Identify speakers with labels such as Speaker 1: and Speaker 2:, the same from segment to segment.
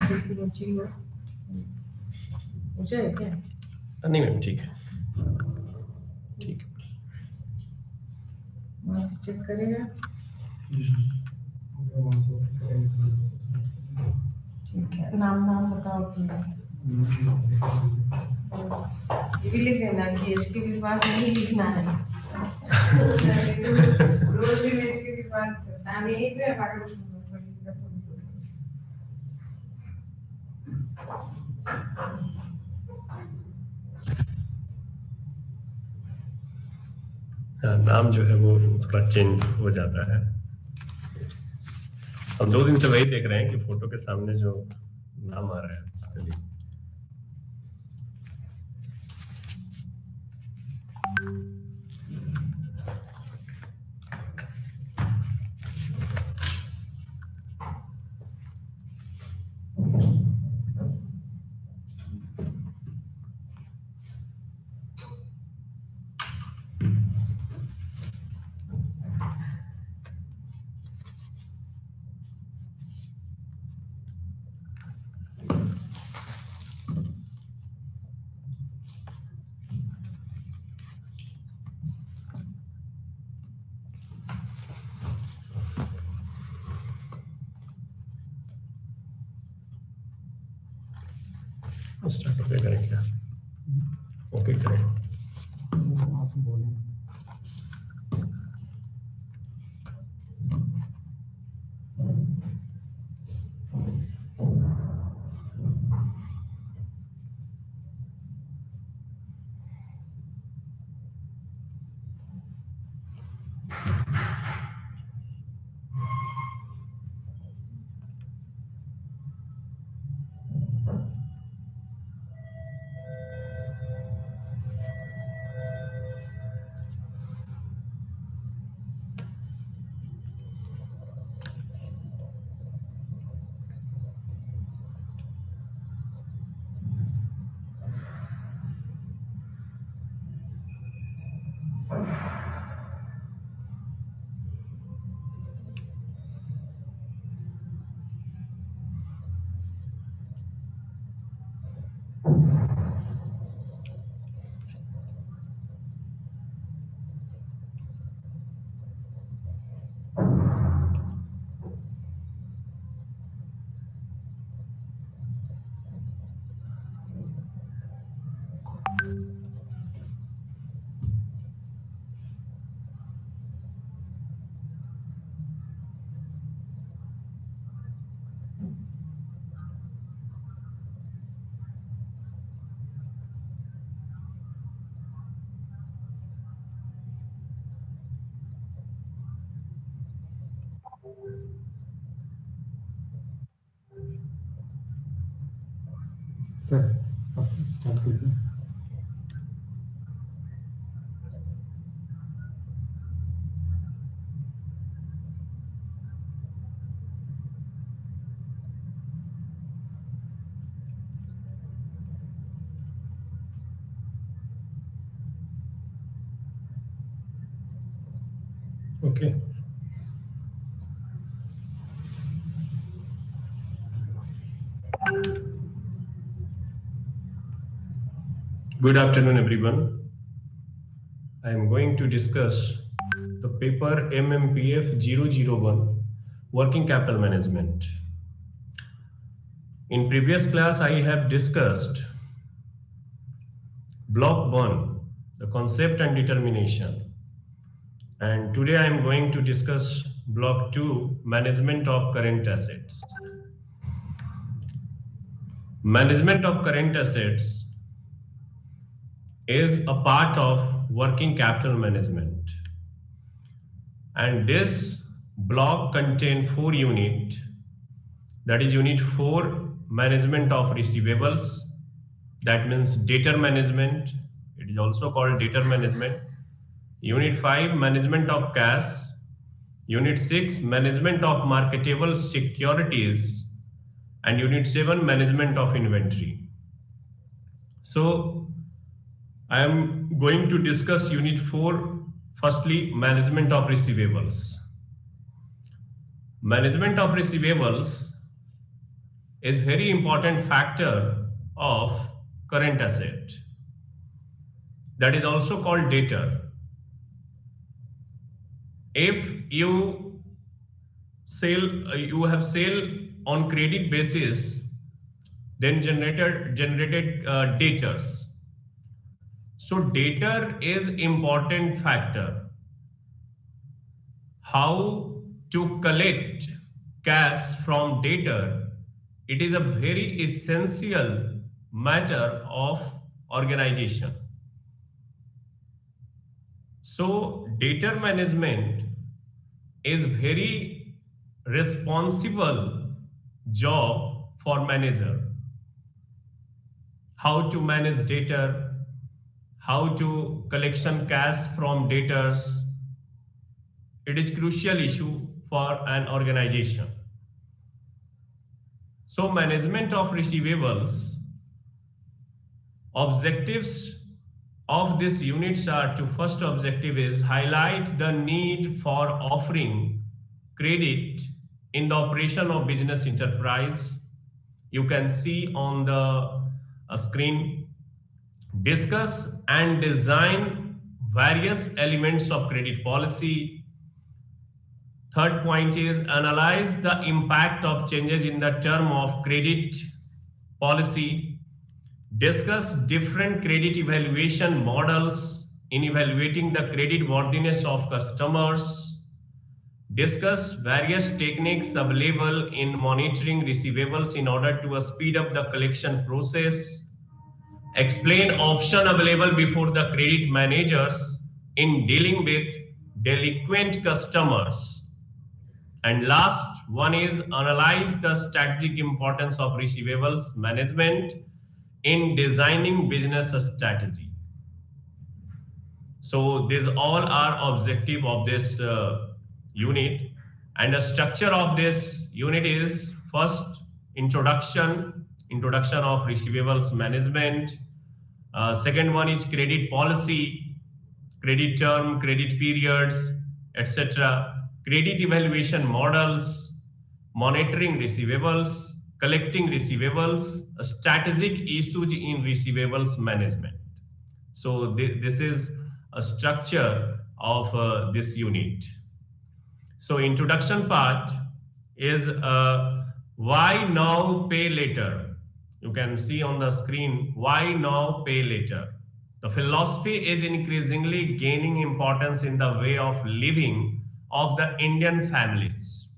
Speaker 1: किसी बच्ची को मुझे है क्या?
Speaker 2: नहीं मैम, ठीक है, ठीक है।
Speaker 1: वहाँ से चेक करेगा। ठीक है, नाम बताओ अपना। ये भी लिख देना कि इसके विश्वास नहीं लिखना है। रोज भी इसके विश्वास करता है, एक भी हमारे
Speaker 2: नाम जो है वो थोड़ा चेंज हो जाता है। हम 2 दिन से वही देख रहे हैं कि फोटो के सामने जो नाम आ रहा है उसके लिए। स्टार्ट ओके करें क्या? ओके करें।
Speaker 3: आप बोलें। सर आप स्टार्ट कीजिए।
Speaker 2: Okay. Good afternoon, everyone. I am going to discuss the paper MMPF001 Working Capital Management. In previous class, I have discussed block 1, the concept and determination. And today I am going to discuss block 2, management of current assets. Management of current assets is a part of working capital management, and this block contains 4 units. That is unit 4, management of receivables, that means debtor management, it is also called debtor management. Unit 5, management of cash. Unit 6, management of marketable securities, and unit 7, management of inventory. So I am going to discuss unit 4, firstly, management of receivables. Management of receivables is very important factor of current asset. That is also called debtor. If you you have sale on credit basis, then generated debtors. So debtor is important factor. How to collect cash from debtor, it is a very essential matter of organization. So debtor management is very responsible job for manager. How to manage debtor, how to collection cash from debtors, it is crucial issue for an organization. So management of receivables, objectives of these units are to, first objective is highlight the need for offering credit in the operation of business enterprise. You can see on the screen, discuss and design various elements of credit policy. Third point is analyze the impact of changes in the term of credit policy. Discuss different credit evaluation models in evaluating the credit worthiness of customers. Discuss various techniques available in monitoring receivables in order to speed up the collection process. Explain options available before the credit managers in dealing with delinquent customers. And last one is analyze the strategic importance of receivables management in designing business strategy. So these all are objective of this unit, and the structure of this unit is first introduction of receivables management. Second one is credit policy, credit term, credit periods, etc. Credit evaluation models, monitoring receivables, collecting receivables, strategic issues in receivables management. So this is a structure of this unit. So introduction part is why now, pay later. You can see on the screen, why now, pay later. The philosophy is increasingly gaining importance in the way of living of the Indian families.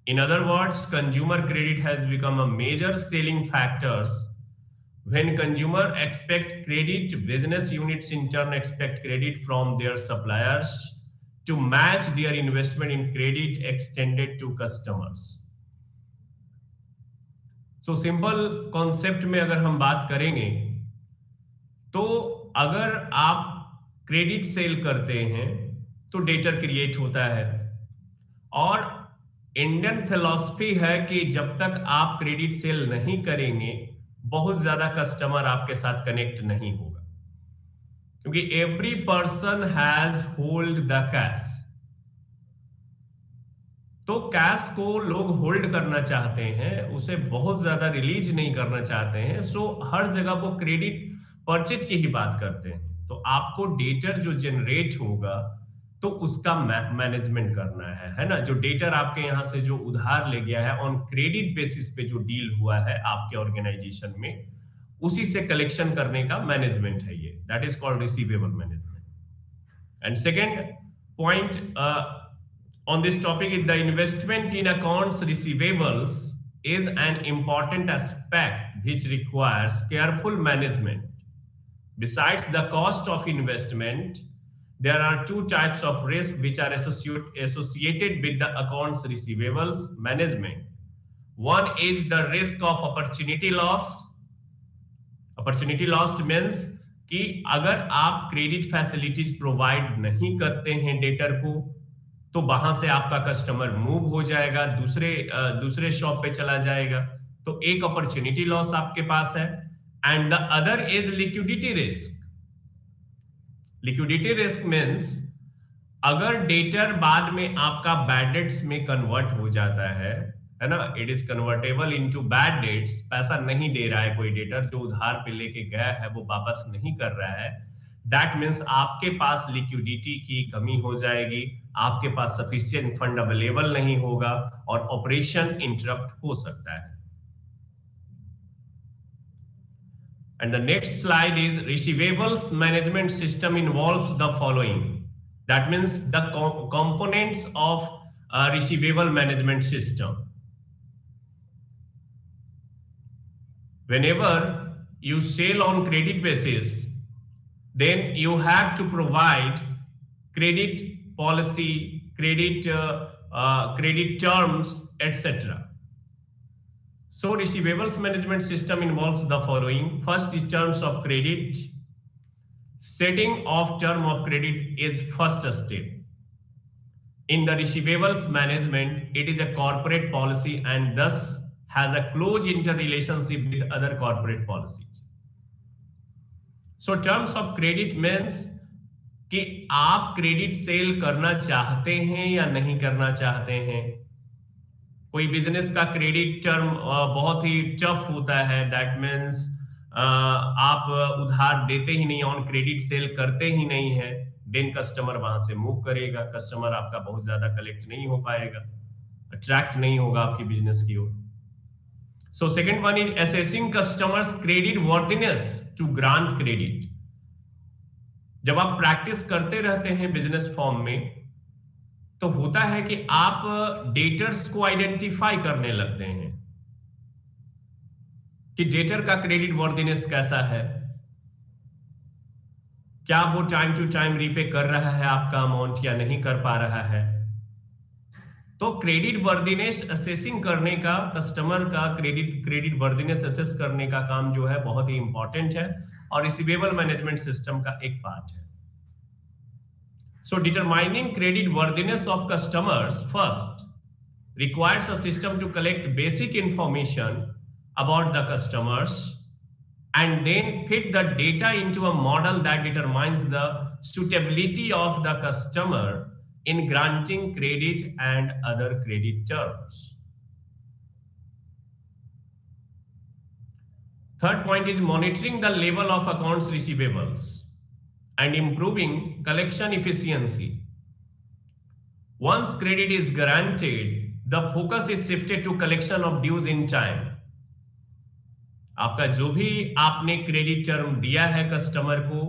Speaker 2: In other words, consumer credit has become a major selling factor. When consumer expect credit, business units in turn expect credit from their suppliers to match their investment in credit extended to customers. So simple concept में अगर हम बात करेंगे तो अगर आप credit sale करते हैं तो डेटर क्रिएट होता है, और इंडियन फिलॉसफी है कि जब तक आप क्रेडिट सेल नहीं करेंगे बहुत ज्यादा कस्टमर आपके साथ कनेक्ट नहीं होगा, क्योंकि every person has hold the cash. तो कैश को लोग होल्ड करना चाहते हैं, उसे बहुत ज्यादा रिलीज नहीं करना चाहते हैं, सो हर जगह वो क्रेडिट परचेज की ही बात करते हैं। तो आपको डेटर जो जनरेट होगा तो उसका मैनेजमेंट करना है ना। जो डेटर आपके यहां से जो उधार ले गया है ऑन क्रेडिट बेसिस पे जो डील हुआ है आपके ऑर्गेनाइजेशन में, उसी से कलेक्शन करने का मैनेजमेंट है ये, that is called receivable management. And second point on this topic is the investment in accounts receivables is an important aspect which requires careful management. Besides the cost of investment, there are two types of risk which are associated with the accounts receivables management. One is the risk of opportunity loss. Opportunity loss means कि अगर आप credit facilities provide नहीं करते हैं debtor को तो वहां से आपका कस्टमर मूव हो जाएगा, दूसरे शॉप पे चला जाएगा, तो एक अपॉर्चुनिटी लॉस आपके पास है। And the other is liquidity risk. Liquidity risk means अगर डेटर बाद में आपका बैड डेट्स में कन्वर्ट हो जाता है, है ना, it is convertible into bad debts, पैसा नहीं दे रहा है कोई डेटर, जो उधार पे लेके गया है वो वापस नहीं कर रहा है, दैट मीन्स आपके पास लिक्विडिटी की कमी हो जाएगी, आपके पास सफिशिएंट फंड अवेलेबल नहीं होगा और ऑपरेशन इंटरप्ट हो सकता है. And the next slide is receivables management system involves the following. That means the components of a receivable management system. Whenever you sell on credit basis, then you have to provide credit policy, credit terms, etc. So receivables management system involves the following. First is terms of credit. Setting of term of credit is first step. In the receivables management, it is a corporate policy and thus has a close interrelationship with other corporate policies. So terms of credit means कि आप credit sale करना चाहते हैं या नहीं करना चाहते हैं. कोई बिजनेस का क्रेडिट टर्म बहुत ही टफ होता है, दैट मीन्स आप उधार देते ही नहीं, ऑन क्रेडिट सेल करते ही नहीं है, देन कस्टमर वहां से मूव करेगा, कस्टमर आपका बहुत ज्यादा कलेक्ट नहीं हो पाएगा, अट्रैक्ट नहीं होगा आपकी बिजनेस की ओर. So second one is assessing customers credit worthiness to grant credit. जब आप प्रैक्टिस करते रहते हैं बिजनेस फॉर्म में तो होता है कि आप डेटर्स को आइडेंटिफाई करने लगते हैं कि डेटर का क्रेडिट वर्दिनेस कैसा है, क्या वो टाइम टू टाइम रीपे कर रहा है आपका अमाउंट या नहीं कर पा रहा है. तो क्रेडिट वर्दिनेस असेसिंग करने का, कस्टमर का क्रेडिट वर्दिनेस असेस करने का काम जो है बहुत ही इंपॉर्टेंट है और रिसीवेबल मैनेजमेंट सिस्टम का एक पार्ट है. So determining credit worthiness of customers first requires a system to collect basic information about the customers and then fit the data into a model that determines the suitability of the customer in granting credit and other credit terms. Third point is monitoring the level of accounts receivables and improving collection efficiency. Once credit is granted, the focus is shifted to collection of dues in time. आपका जो भी आपने credit term दिया है customer को,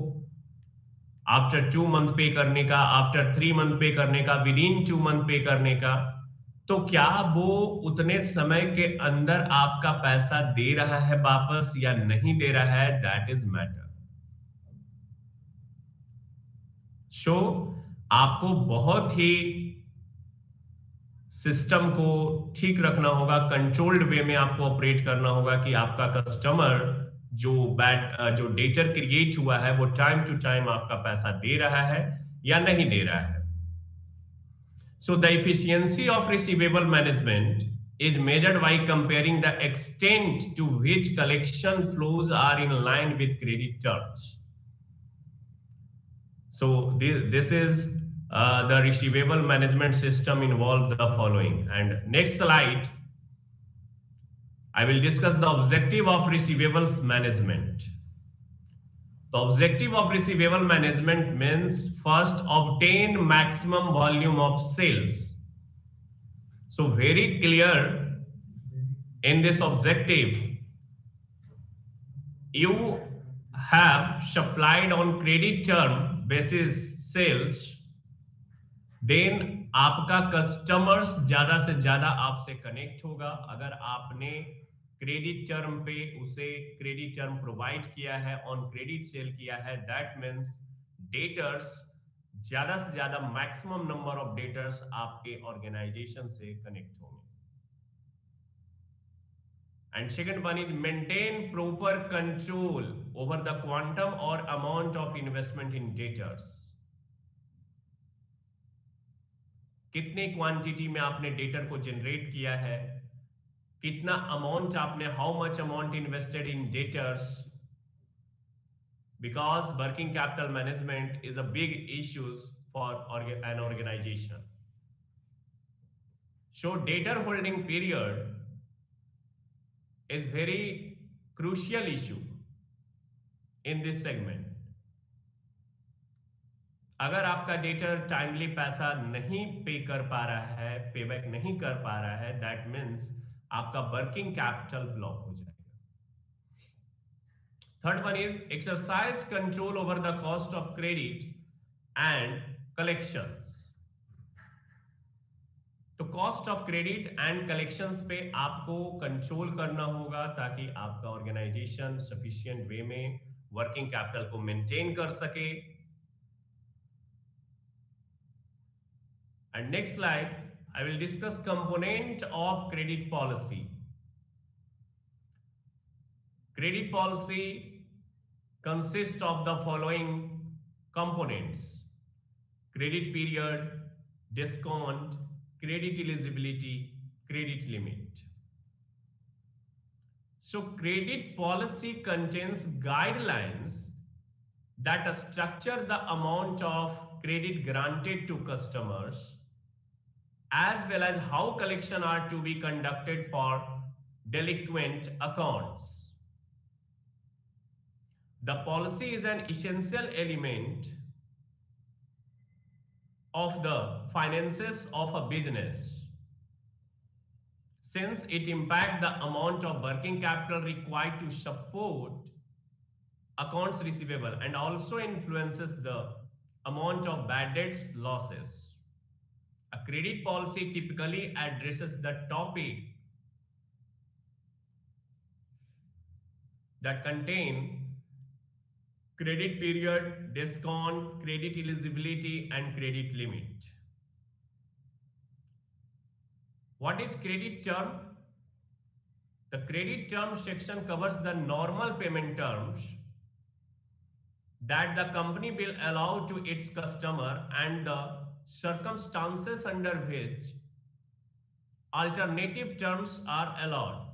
Speaker 2: after 2 month पे करने का, आफ्टर 3 मंथ पे करने का, विद इन 2 मंथ पे करने का, तो क्या वो उतने समय के अंदर आपका पैसा दे रहा है वापस या नहीं दे रहा है, दैट इज मैटर. सो आपको बहुत ही सिस्टम को ठीक रखना होगा, कंट्रोल्ड वे में आपको ऑपरेट करना होगा कि आपका कस्टमर जो डेटर क्रिएट हुआ है वो टाइम टू टाइम आपका पैसा दे रहा है या नहीं दे रहा है. So the efficiency of receivable management is measured by comparing the extent to which collection flows are in line with credit terms. So this is the receivable management system involved the following. And next slide, I will discuss the objective of receivables management. The objective of receivable management means first, obtain maximum volume of sales. So very clear in this objective, you have supplied on credit term basis sales, then आपका customers ज्यादा से ज्यादा आपसे connect होगा अगर आपने credit term पे उसे क्रेडिट टर्म प्रोवाइड किया है, ऑन क्रेडिट सेल किया है, दैट मीन्स डेटर्स ज्यादा से ज्यादा मैक्सिमम नंबर ऑफ डेटर्स आपके ऑर्गेनाइजेशन से कनेक्ट होंगे. And second one is maintain proper control over the quantum or amount of investment in debtors. कितने क्वांटिटी में आपने डेटर को जनरेट किया है, कितना अमाउंट आपने, how much amount invested in debtors, because working capital management is a big issue for an organization. So debtor holding period is very crucial issue in this segment. अगर आपका debtor timely पैसा नहीं पे कर पा रहा है, पेबैक नहीं कर पा रहा है, दैट मीन्स आपका वर्किंग कैपिटल ब्लॉक हो जाएगा. Third one is exercise control over the cost of credit and collections. तो cost of credit and collections पे आपको कंट्रोल करना होगा ताकि आपका ऑर्गेनाइजेशन सफिशिएंट वे में वर्किंग कैपिटल को मेंटेन कर सके. And next slide, I will discuss component of credit policy. Credit policy consists of the following components: credit period, discount, credit eligibility, credit limit. So credit policy contains guidelines that structure the amount of credit granted to customers, as well as how collection are to be conducted for delinquent accounts. The policy is an essential element of the finances of a business, since it impacts the amount of working capital required to support accounts receivable and also influences the amount of bad debts losses. A credit policy typically addresses the topic that contain credit period, discount, credit eligibility, and credit limit. What is credit term? The credit term section covers the normal payment terms that the company will allow to its customer and the circumstances under which alternative terms are allowed.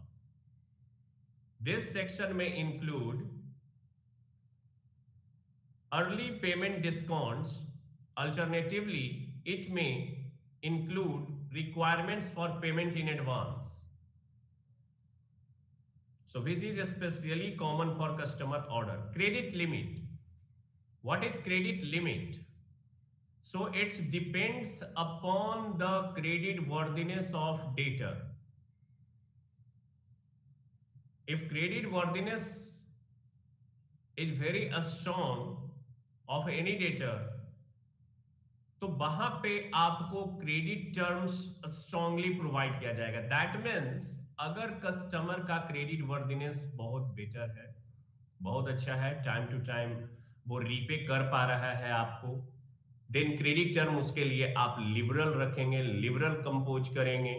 Speaker 2: This section may include early payment discounts. Alternatively, it may include requirements for payment in advance. So which is especially common for customer order. Credit limit. What is credit limit? So it depends upon the credit worthiness of debtor. If credit worthiness is very strong of any debtor, तो वहां पे आपको credit terms strongly provide किया जाएगा. That means अगर customer का credit worthiness बहुत better है, बहुत अच्छा है, टाइम टू टाइम वो रीपे कर पा रहा है आपको, देन क्रेडिट टर्म उसके लिए आप लिबरल रखेंगे, लिबरल कंपोज करेंगे.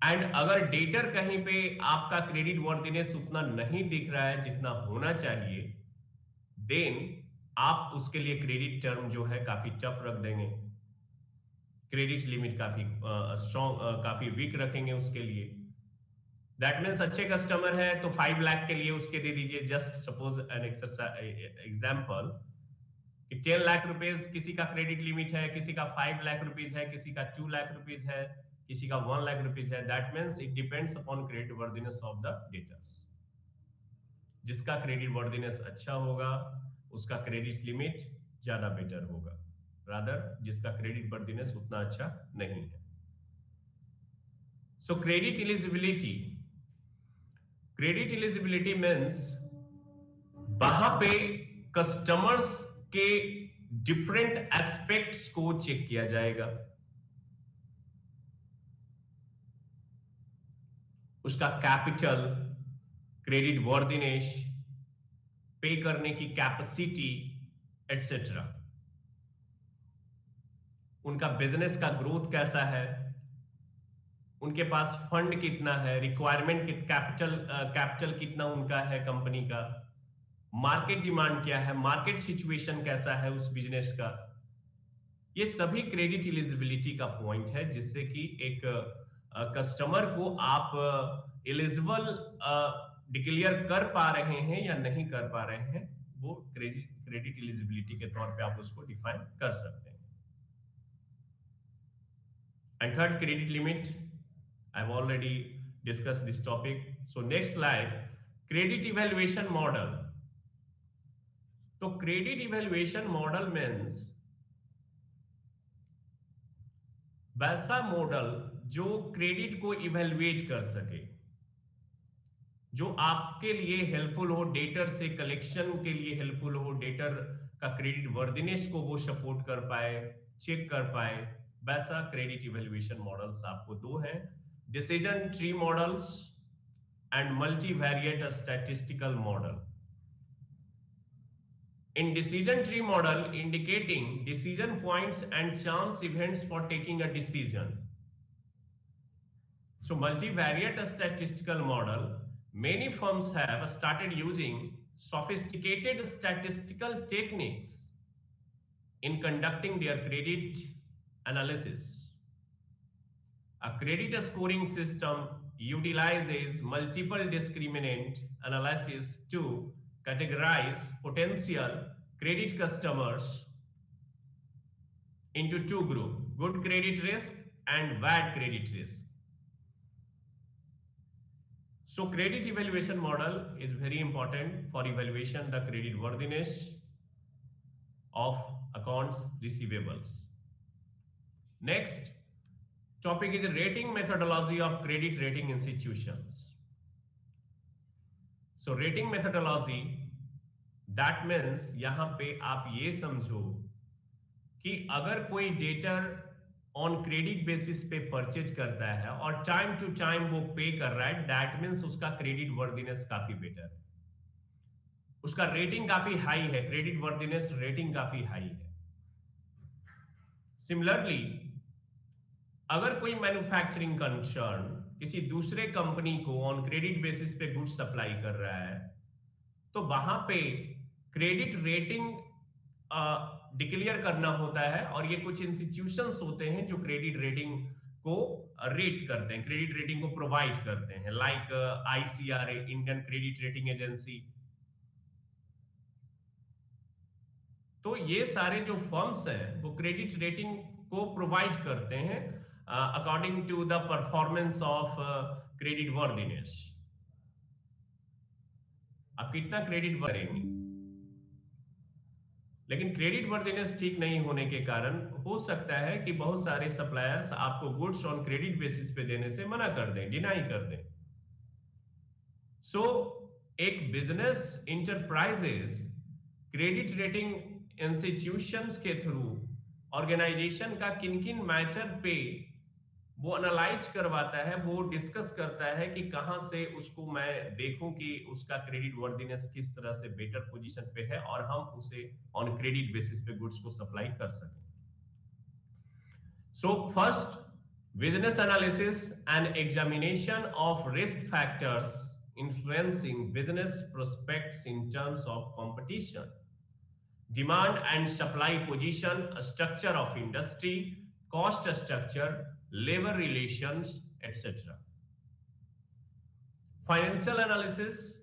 Speaker 2: एंड अगर डेटर कहीं पे आपका क्रेडिट वर्दिनेस उतना नहीं दिख रहा है जितना होना चाहिए, देन आप उसके लिए क्रेडिट टर्म जो है काफी टफ रख देंगे, क्रेडिट लिमिट काफी स्ट्रॉन्ग, काफी वीक रखेंगे उसके लिए. दैट मीन्स अच्छे कस्टमर है तो 5 लाख के लिए उसके दे दीजिए, just suppose an exercise example, कि 10 लाख रुपीस किसी का क्रेडिट लिमिट है, किसी का 5 लाख रुपीस है, किसी का 2 लाख रुपीस है, किसी का 1 लाख रुपीस है. That means it depends upon credit worthiness of the debtors. जिसका क्रेडिट वर्दिनेस अच्छा होगा उसका क्रेडिट लिमिट ज्यादा बेटर होगा, रादर जिसका क्रेडिट वर्दिनेस उतना अच्छा नहीं है. सो credit eligibility. Credit eligibility means वहां पे कस्टमर्स के डिफरेंट एस्पेक्ट्स को चेक किया जाएगा. उसका कैपिटल, क्रेडिट वर्दिनेस, पे करने की कैपेसिटी एटसेट्रा, उनका बिजनेस का ग्रोथ कैसा है, उनके पास फंड कितना है, रिक्वायरमेंट कैपिटल कितना उनका है कंपनी का, मार्केट डिमांड क्या है, मार्केट सिचुएशन कैसा है उस बिजनेस का. ये सभी क्रेडिट एलिजिबिलिटी का पॉइंट है जिससे कि एक कस्टमर को आप एलिजिबल डिक्लेयर कर पा रहे हैं या नहीं कर पा रहे हैं, वो क्रेडिट एलिजिबिलिटी के तौर पे आप उसको डिफाइन कर सकते हैं. And third, credit limit. I've already discussed this topic. So next slide, credit evaluation model. तो क्रेडिट इवेल्युएशन मॉडल मीन्स वैसा मॉडल जो क्रेडिट को इवेल्युएट कर सके, जो आपके लिए हेल्पफुल हो, डेटर से कलेक्शन के लिए हेल्पफुल हो, डेटर का क्रेडिट वर्दिनेस को वो सपोर्ट कर पाए, चेक कर पाए, वैसा क्रेडिट इवेल्युएशन मॉडल्स आपको दो हैं, decision tree models and multivariate statistical model. In decision tree model, indicating decision points and chance events for taking a decision. So multivariate statistical model, many firms have started using sophisticated statistical techniques in conducting their credit analysis. A credit scoring system utilizes multiple discriminant analysis to categorize potential credit customers into two groups, good credit risk and bad credit risk. So credit evaluation model is very important for evaluation the credit worthiness of accounts receivables. Next topic is rating methodology of credit rating institutions. So rating methodology, that means यहां पे आप ये समझो कि अगर कोई debtor on credit basis पे purchase करता है और टाइम टू टाइम वो पे कर रहा है, दैट मीन्स उसका क्रेडिट वर्दिनेस काफी बेटर है, उसका रेटिंग काफी हाई है, क्रेडिट वर्दिनेस रेटिंग काफी हाई है. सिमिलरली अगर कोई मैन्युफैक्चरिंग कंसर्न किसी दूसरे कंपनी को ऑन क्रेडिट बेसिस पे गुड्स सप्लाई कर रहा है, तो वहां पे क्रेडिट रेटिंग डिक्लेयर करना होता है, और ये कुछ इंस्टीट्यूशंस होते हैं जो क्रेडिट रेटिंग को रेट करते हैं, क्रेडिट रेटिंग को प्रोवाइड करते हैं, like ICR, Indian credit rating agency. तो ये सारे जो फर्म्स हैं वो क्रेडिट रेटिंग को प्रोवाइड करते हैं according to the performance of credit worthiness. आप कितना क्रेडिट करेंगे, लेकिन क्रेडिट वर्दिनेस ठीक नहीं होने के कारण हो सकता है कि बहुत सारे सप्लायर्स आपको गुड्स ऑन क्रेडिट बेसिस पे देने से मना कर दें, डिनाई कर दें. सो एक business enterprises credit rating institutions के थ्रू ऑर्गेनाइजेशन का किन किन मैटर पे वो एनालाइज करवाता है, वो डिस्कस करता है कि कहां से उसको मैं देखूं कि उसका क्रेडिट वर्दिनेस किस तरह से बेटर पोजीशन पे है और हम उसे ऑन क्रेडिट बेसिस पे गुड्स को सप्लाई कर सकें. So first, business analysis and examination of risk factors influencing business prospects in terms of competition, demand and supply position, structure of industry, cost structure, labor relations, etc. Financial analysis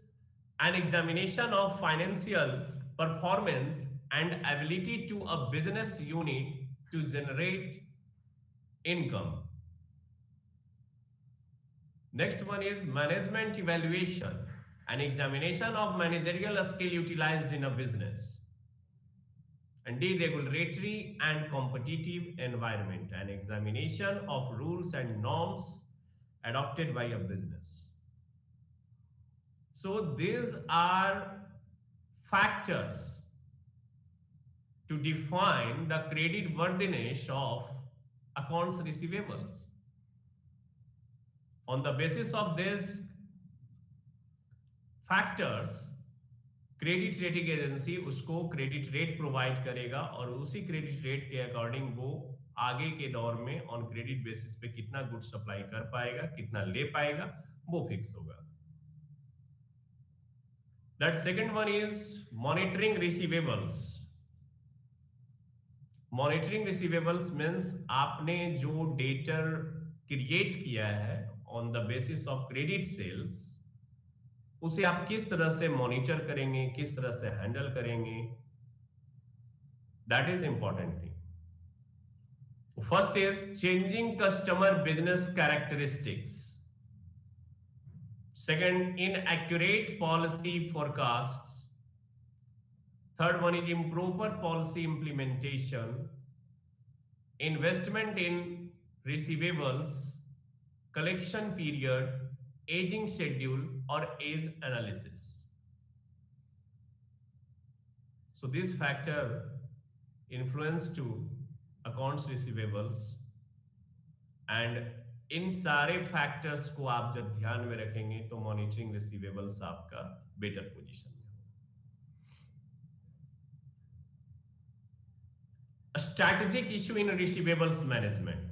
Speaker 2: and examination of financial performance and ability to a business unit to generate income. Next one is management evaluation, an examination of managerial skill utilized in a business, and deregulatory and competitive environment, an examination of rules and norms adopted by a business. So these are factors to define the credit worthiness of accounts receivables. On the basis of these factors, credit rating agency उसको credit rate provide करेगा और उसी credit rate के according वो आगे के दौर में ऑन क्रेडिट बेसिस पे कितना गुड सप्लाई कर पाएगा, कितना ले पाएगा, वो फिक्स होगा. That second one is monitoring receivables. Monitoring receivables means आपने जो डेटर क्रिएट किया है on the basis of credit sales, उसे आप किस तरह से मॉनिटर करेंगे, किस तरह से हैंडल करेंगे, that is important thing. First is changing customer business characteristics. Second, inaccurate policy forecasts. Third one is improper policy implementation, investment in receivables, collection period, aging schedule, or age analysis. So this factor influence to accounts receivables, and in सारे factors को आप जब ध्यान में रखेंगे तो monitoring receivables आपका better position में होगा। Strategic issue in receivables management.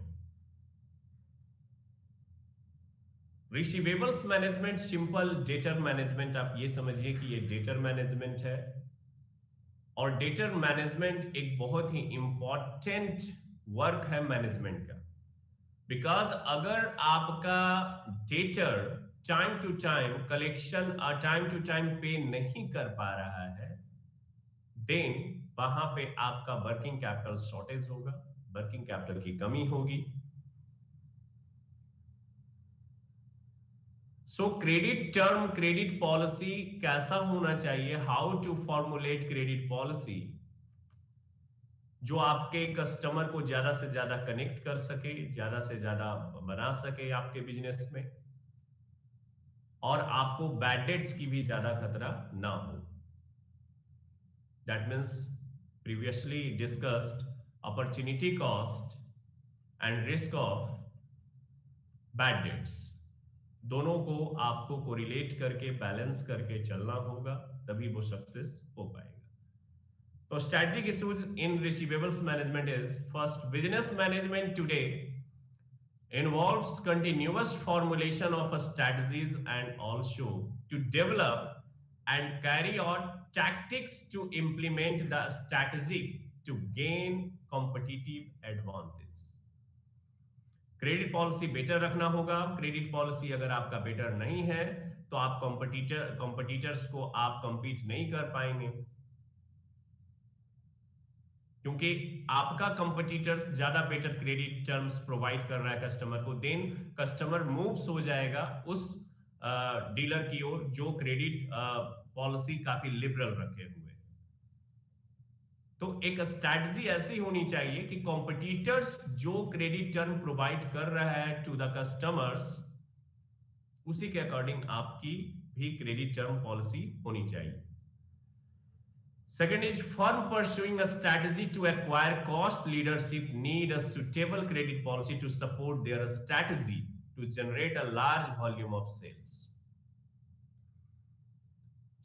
Speaker 2: Receivables management simple debtor management, आप ये समझिए कि ये डेटर मैनेजमेंट है, और डेटर मैनेजमेंट एक बहुत ही इंपॉर्टेंट वर्क है मैनेजमेंट का। बिकॉज अगर आपका debtor time to time collection और टाइम टू टाइम पे नहीं कर पा रहा है, देन वहां पे आपका वर्किंग कैपिटल शॉर्टेज होगा, वर्किंग कैपिटल की कमी होगी। So credit term, credit policy कैसा होना चाहिए, how to formulate credit policy जो आपके कस्टमर को ज्यादा से ज्यादा कनेक्ट कर सके, ज्यादा से ज्यादा बना सके आपके बिजनेस में, और आपको बैड डेट्स की भी ज्यादा खतरा ना हो। That means previously discussed opportunity cost and risk of bad debts, दोनों को आपको कोरिलेट करके बैलेंस करके चलना होगा, तभी वो सक्सेस हो पाएगा। So strategic issues in receivables management is, first, business management today involves continuous formulation of strategies and also to develop and carry out tactics to implement the strategy to gain competitive advantage. Credit policy better रखना होगा। Credit policy अगर आपका better नहीं है तो आप competitors को आप कंपीट नहीं कर पाएंगे, क्योंकि आपका कंपटीटर्स ज्यादा बेटर क्रेडिट टर्म्स प्रोवाइड कर रहा है कस्टमर को, देन कस्टमर मूव्स हो जाएगा उस डीलर की ओर जो क्रेडिट पॉलिसी काफी लिबरल रखे हुए। तो एक स्ट्रैटेजी ऐसी होनी चाहिए कि कंपटीटर्स जो क्रेडिट टर्म प्रोवाइड कर रहा है टू द कस्टमर्स, उसी के अकॉर्डिंग आपकी भी क्रेडिट टर्म पॉलिसी होनी चाहिए। Second is, firm pursuing a strategy to acquire cost leadership need a suitable credit policy to support their strategy to generate a large volume of sales.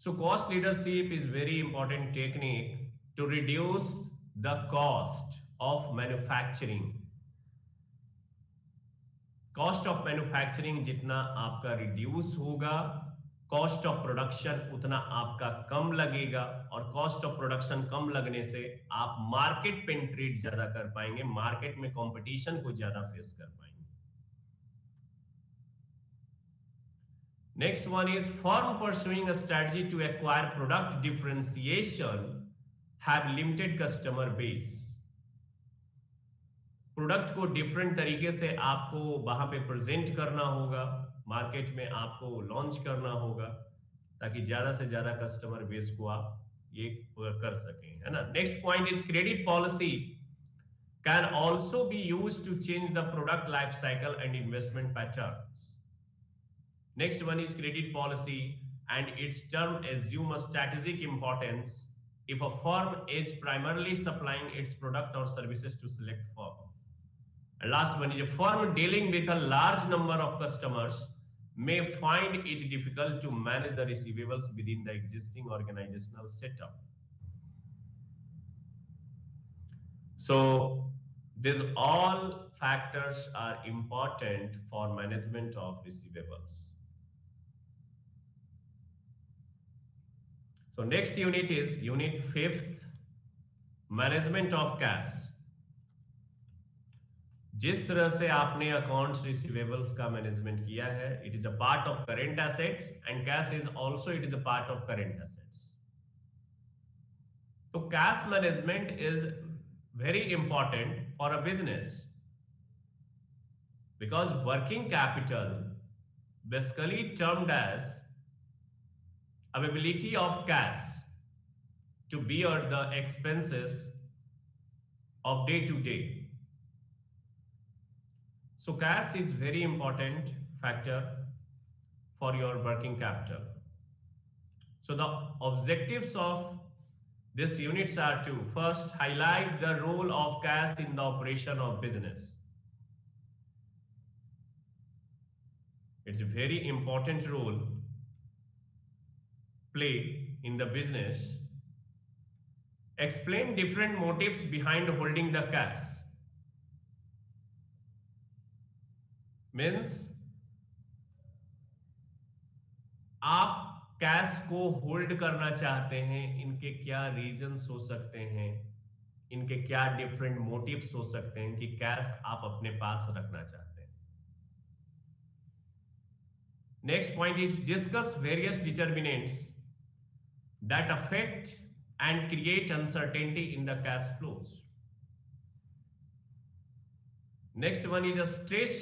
Speaker 2: So cost leadership is very important technique to reduce the cost of manufacturing. Cost of manufacturing जितना आपका reduce होगा, cost of production उतना आपका कम लगेगा, और cost of production कम लगने से आप मार्केट पेनिट्रेट ज्यादा कर पाएंगे, मार्केट में कंपटीशन को ज्यादा फेस कर पाएंगे। Next one is firm pursuing a strategy to acquire product differentiation have limited customer base. Product को डिफरेंट तरीके से आपको वहां पे प्रेजेंट करना होगा, मार्केट में आपको लॉन्च करना होगा, ताकि ज्यादा से ज्यादा कस्टमर बेस को आप ये कर सकें, है ना। Next point is credit policy can also be used to change the product life cycle and investment patterns. Next one is credit policy and its term assume a strategic importance if a firm is primarily supplying its product or services to select firm. And last one is, a firm dealing with a large number of customers may find it difficult to manage the receivables within the existing organizational setup. So these all factors are important for management of receivables. So next unit is unit 5th, management of cash. जिस तरह से आपने accounts receivables का management किया है, it is a part of current assets and cash is also it is a part of current assets. तो cash management is very important for a business, because working capital basically termed as availability of cash to bear the expenses of day to day. So cash is very important factor for your working capital. So the objectives of these units are to first highlight the role of cash in the operation of business. It's a very important role play in the business. Explain different motives behind holding the cash. Means आप cash को hold करना चाहते हैं, इनके क्या reasons हो सकते हैं, इनके क्या डिफरेंट मोटिव्स हो सकते हैं कि कैश आप अपने पास रखना चाहते हैं. Next point is discuss various determinants that affect and create uncertainty in the cash flows. Next one is a stress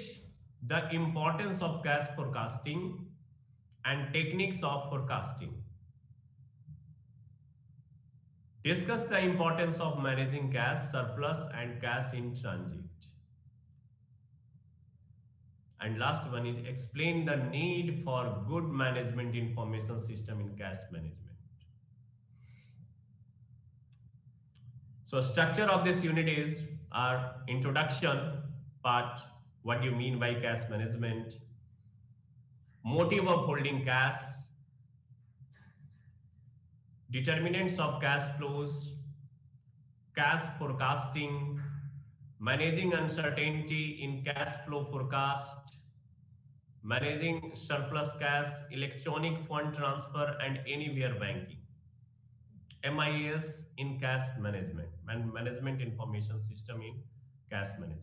Speaker 2: the importance of cash forecasting and techniques of forecasting. Discuss the importance of managing cash surplus and cash in transit. And last one is explain the need for good management information system in cash management. So structure of this unit is our introduction part, what do you mean by cash management, motive of holding cash, determinants of cash flows, cash forecasting, managing uncertainty in cash flow forecast, managing surplus cash, electronic fund transfer and anywhere banking. MIS in cash management and management information system in cash management.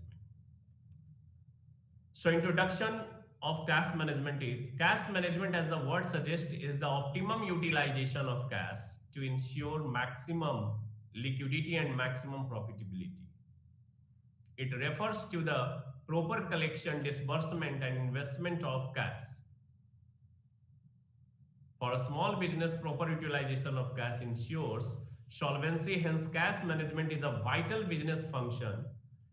Speaker 2: So introduction of cash management is cash management, as the word suggests, is the optimum utilization of cash to ensure maximum liquidity and maximum profitability. It refers to the proper collection, disbursement and investment of cash. For a small business, proper utilization of cash ensures solvency. Hence, cash management is a vital business function.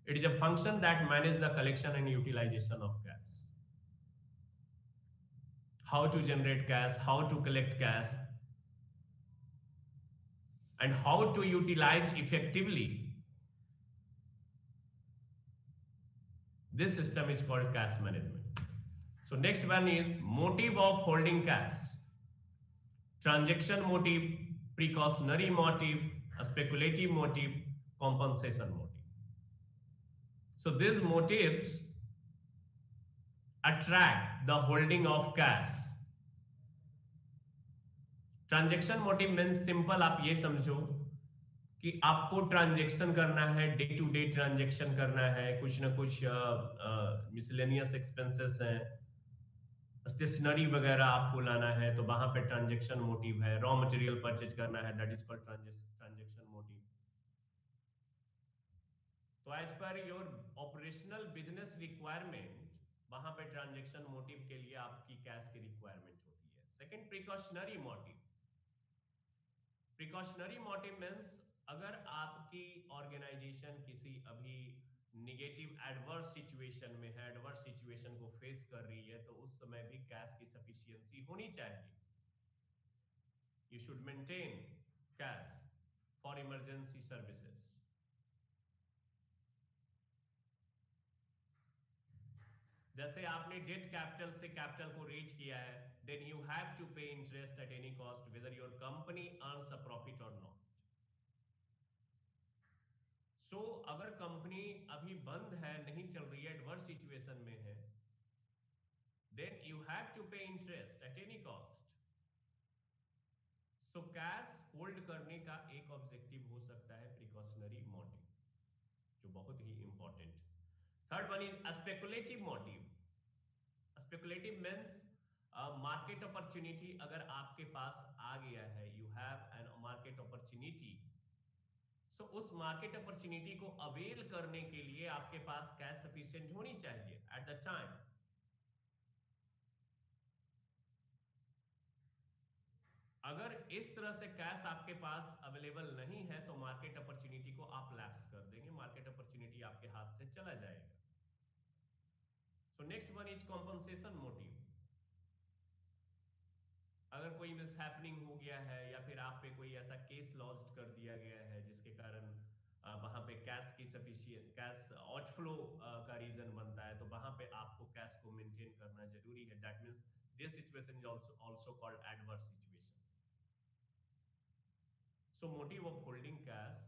Speaker 2: It is a function that manages the collection and utilization of cash. How to generate cash, how to collect cash, and how to utilize effectively. This system is called cash management. So next one is motive of holding cash. Transaction motive, precautionary motive, a speculative motive, compensation motive. So these motives attract the holding of cash. Transaction motive means simple आप ये समझो कि आपको transaction करना है, day to day transaction करना है, कुछ ना कुछ मिसलेनियस एक्सपेंसेस हैं, स्टेशनरी वगैरह आपको लाना है, तो वहां पे ट्रांजैक्शन मोटिव है. रॉ मटेरियल परचेज करना है, that is called transaction motive. तो as per your operational business requirement, वहां पे ट्रांजैक्शन मोटिव के लिए आपकी कैश की रिक्वायरमेंट होती है. Second, precautionary motive. Precautionary motive means अगर आपकी ऑर्गेनाइजेशन किसी अभी निगेटिव एडवर्स सिचुएशन में है, एडवर्स सिचुएशन को फेस कर रही है, तो उस समय भी कैश की सफिशिएंसी होनी चाहिए. You should maintain cash for emergency services. जैसे आपने डेट कैपिटल से कैपिटल को रेज किया है, देन यू हैव टू पे interest at any cost whether your company earns a profit और नॉट. सो अगर कंपनी अभी बंद है, नहीं चल रही है, एडवर्स सिचुएशन में है, देन यू हैव टू पे interest at any cost. So cash hold करने का एक ऑब्जेक्टिव हो सकता है प्रिकॉशनरी मोटिव, जो बहुत ही important. Third one is speculative motive. Speculative means market opportunity अगर आपके पास आ गया है, you have an market opportunity, so उस मार्केट अपॉर्चुनिटी को अवेल करने के लिए आपके पास कैश सफिशिएंट होनी चाहिए एट द टाइम। अगर इस तरह से कैश आपके पास अवेलेबल नहीं है तो मार्केट अपॉर्चुनिटी को आप लैप्स कर देंगे, मार्केट अपॉर्चुनिटी आपके हाथ से चला जाएगा। So next one is compensation motive. अगर कोई मिसहैपनिंग हो गया है या फिर आप पे कोई ऐसा केस लॉस्ट कर दिया गया है जिसके कारण वहां पे कैश की सफिशिएंट कैश आउटफ्लो का रीजन बनता है, तो वहां पे आपको कैश को मेंटेन करना जरूरी है। That means this situation is also called adverse situation. So motive of holding cash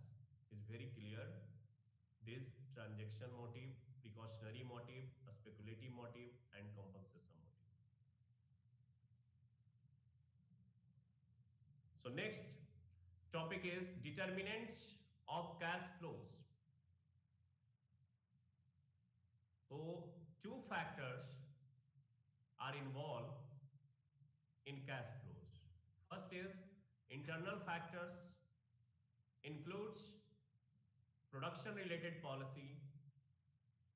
Speaker 2: is very clear. This transaction motive, precautionary motive, a speculative motive, and compensation motive. So next topic is determinants of cash flows. So two factors are involved in cash flows. First is internal factors, includes production related policy,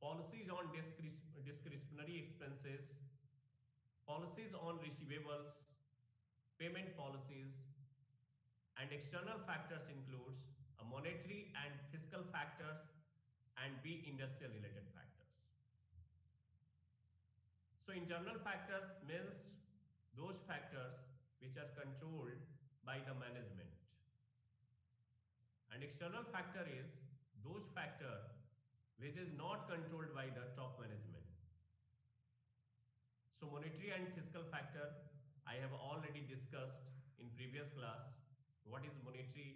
Speaker 2: policies on discretionary expenses, policies on receivables, payment policies, and external factors includes a monetary and fiscal factors and B industrial related factors. So internal factors means those factors which are controlled by the management, and external factor is those factor which is not controlled by the top management. So monetary and fiscal factor, I have already discussed in previous class what is monetary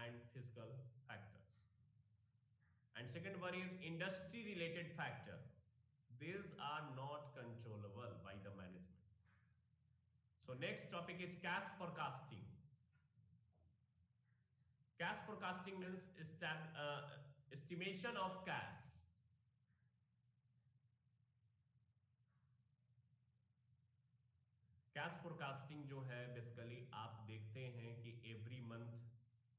Speaker 2: and fiscal factors. And second one is industry related factor. These are not controllable by the management. So next topic is cash forecasting. Cash forecasting means estimation of cash. Cash forecasting जो है basically आप देखते हैं कि every month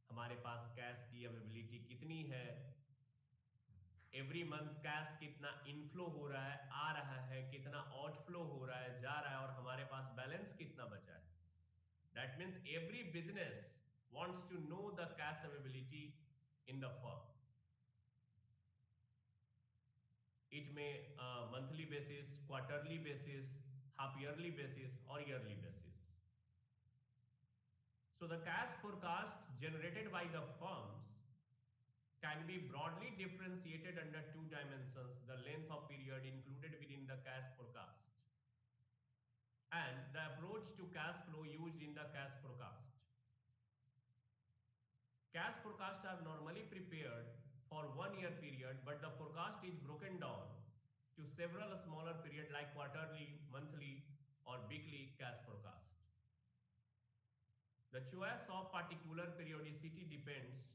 Speaker 2: हमारे पास cash की availability कितनी है, एवरी मंथ कैश कितना इनफ्लो हो रहा है, आ रहा है, कितना आउटफ्लो हो रहा है, जा रहा है, और हमारे पास बैलेंस कितना बचा है। That means every business wants to know the cash availability in the firm. It में monthly basis, quarterly basis, half yearly basis or yearly basis. So the cash forecast generated by the firms can be broadly differentiated under two dimensions: the length of period included within the cash forecast and the approach to cash flow used in the cash forecast. Cash forecasts are normally prepared for 1 year period, but the forecast is broken down to several smaller periods like quarterly, monthly, or weekly cash forecast. The choice of particular periodicity depends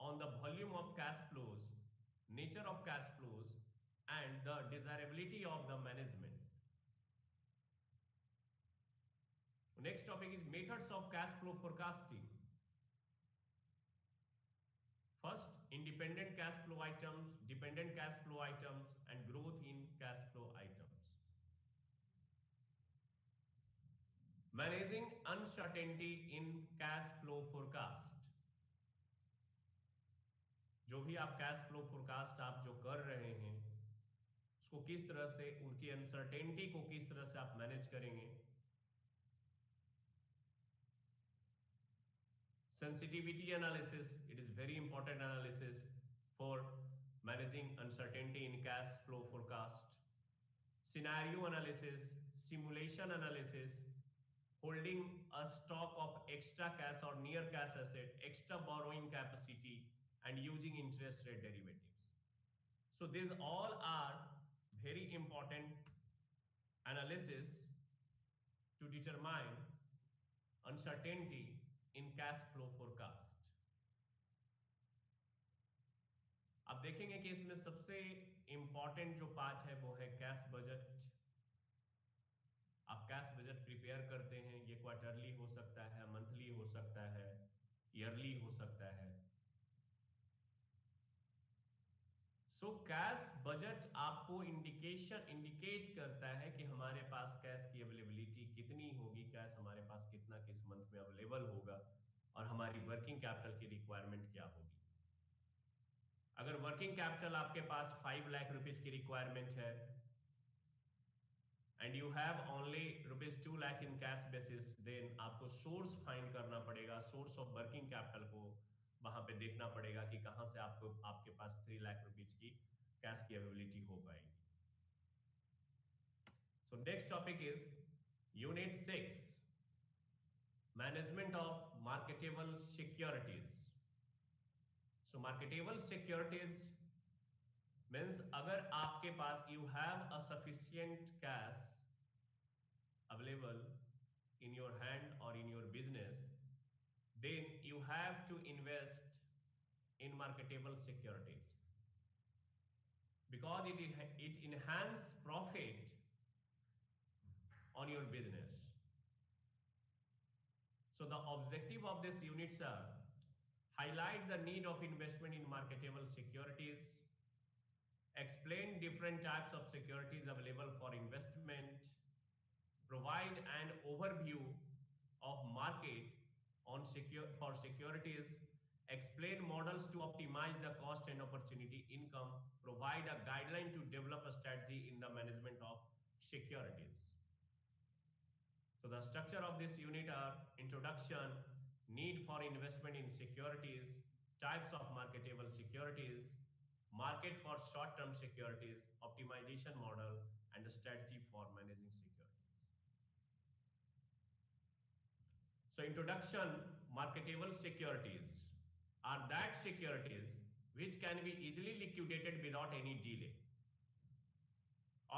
Speaker 2: on the volume of cash flows, nature of cash flows, and the desirability of the management. Next topic is methods of cash flow forecasting. First, independent cash flow items, dependent cash flow items, and growth in cash flow items. Managing uncertainty in cash flow forecast. जो भी आप cash flow forecast आप जो कर रहे हैं उसको किस तरह से, उनकी अनसर्टेनिटी को किस तरह से आप मैनेज करेंगे। Sensitivity analysis, it is very important analysis for managing uncertainty in cash flow forecast. Scenario analysis, simulation analysis, holding a stock of extra cash or near cash asset, extra borrowing capacity, and using interest rate derivatives. So these all are very important analysis to determine uncertainty in cash flow forecast. आप देखेंगे कि इसमें सबसे important जो part है वो है cash budget. आप कैश बजट प्रिपेयर करते हैं, ये क्वार्टरली हो सकता है, मंथली हो सकता है, ईयरली हो सकता है। सो कैश बजट आपको इंडिकेट करता है कि हमारे पास कैश की अवेलेबिलिटी कितनी होगी, कैश हमारे पास कितना किस मंथ में अवेलेबल होगा और हमारी वर्किंग कैपिटल की रिक्वायरमेंट क्या होगी। अगर वर्किंग कैपिटल आपके पास 5 लाख रुपीज की रिक्वायरमेंट है and you have only rupees 2 lakh in cash basis, then आपको सोर्स फाइंड करना पड़ेगा, सोर्स ऑफ वर्किंग कैपिटल को वहां पे देखना पड़ेगा कि कहां से आपको आपके पास 3 लाख रुपीज की कैश की अवेलेबिलिटी हो पाएगी। So next topic is unit 6, management of marketable securities. So marketable securities means अगर आपके पास you have a sufficient cash available in your hand or in your business, then you have to invest in marketable securities because it enhances profit on your business. So the objective of this units are highlight the need of investment in marketable securities, explain different types of securities available for investment, provide an overview of market on for securities, explain models to optimize the cost and opportunity income, provide a guideline to develop a strategy in the management of securities. So the structure of this unit are introduction, need for investment in securities, types of marketable securities, market for short-term securities, optimization model, and a strategy for managing securities. So introduction, marketable securities are that securities which can be easily liquidated without any delay,